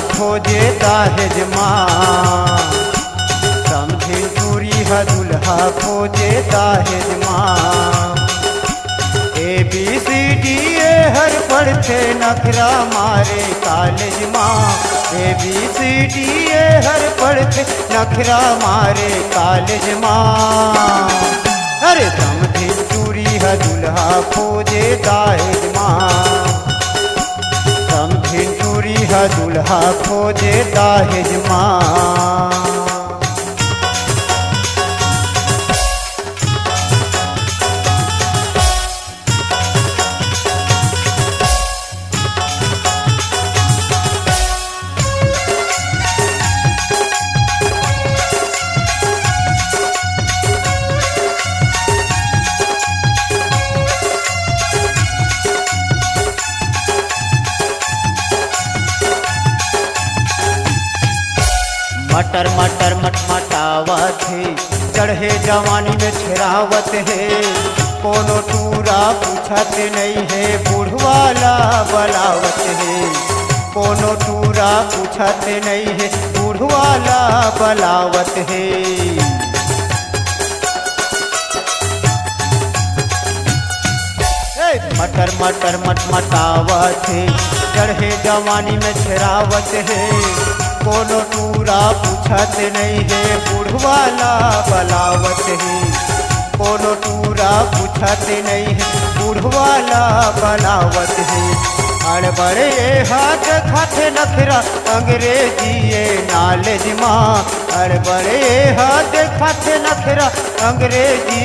खोजे दाहेज माँ, समझी चूरी है दुल्हा खोजे दाहेज माँ। ABCDE हर पढ़ते नखरा मारे कॉलेज माँ, ABCDE हर पढ़ते नखरा मारे कॉलेज माँ। अरे समझी चूरी है दुल्हा खोजे दाहेज माँ, समझी चूरी है दुल्हा खोजे दाहेज माँ। मटर मटर मटमटावत है, चढ़े जवानी में छेरावत है। कोनो टूरा पूछत नहीं है, बूढ़वाला बलावत है। कोनो टूरा पूछत नहीं है, बूढ़वाला बलावत है। मटर मटर मटमटावत है, चढ़े जवानी में छेरावत है। कोनो टूरा पूछत नहीं है, बूढ़वाला बलावत है। कोनो टूरा पूछत नहीं है, बूढ़वाला बलावत है। अड़बड़े हाथ खाते नखरा अंग्रेजी नॉलेज माँ, अड़बड़े हाथ खाते नखरा अंग्रेजी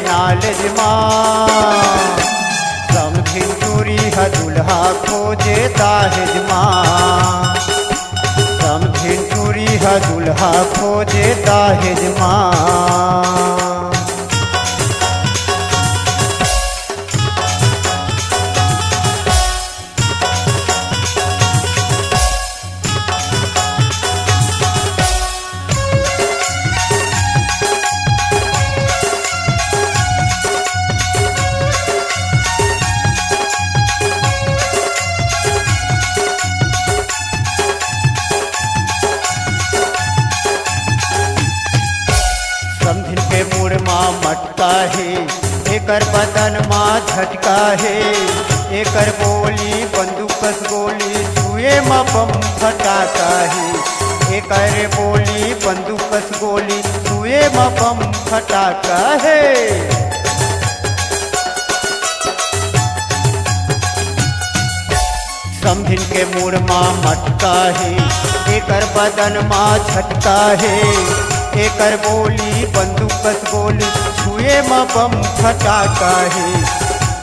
नॉलेज माँ। समझी चूरी है दुल्हा खोजे दाहेज माँ, समझी चूरी है दुल्हा खोजे दाहेज माँ। समझिन के मुड़ माँ मटका है, एकर बदन माँ झटका है। एकर बोली बंदूकस गोली छुए माँ बम फटाका है। एकर बोली बंदूकस गोली छुए माँ बम फटाका है। समझिन के मुड़ माँ मटका है, एकर बदन माँ झटका है। एकर बोली बंदूकस गोली छुए माँ बम फटाका है।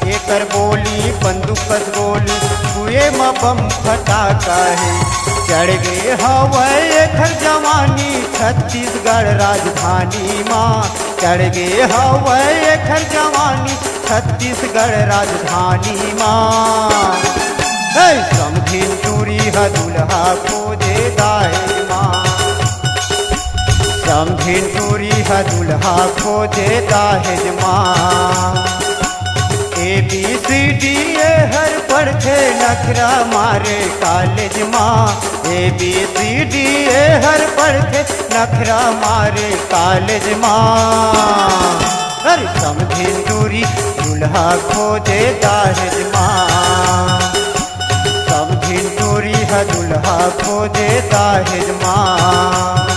एकर बोली बंदूकस गोली छुए माँ बम फटाका है। चढ़ गए हवाई एकर जवानी छत्तीसगढ़ राजधानी माँ, चढ़ गए हवाई एकर जवानी छत्तीसगढ़ राजधानी माँ। समझी चूरी है दुल्हा खोजे दाहेज माँ, समझी चूरी है दुल्हा खोजे दाहेज माँ। ABCDE हर पढ़ते नखरा मारे कॉलेज माँ, ABCDE हर पढ़ते नखरा मारे कॉलेज माँ। अरे समझी चूरी दुल्हा खोजे दाहेज माँ, समझी चूरी है दुल्हा खोजे दाहेज माँ।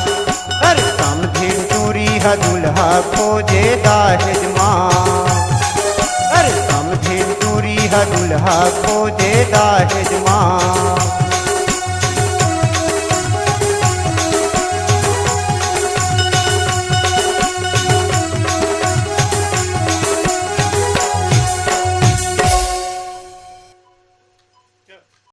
अरे समझी चूरी है दुल्हा खोजे दाहेज माँ, अरे समझी चूरी है दुल्हा खोजे दाहेज माँ।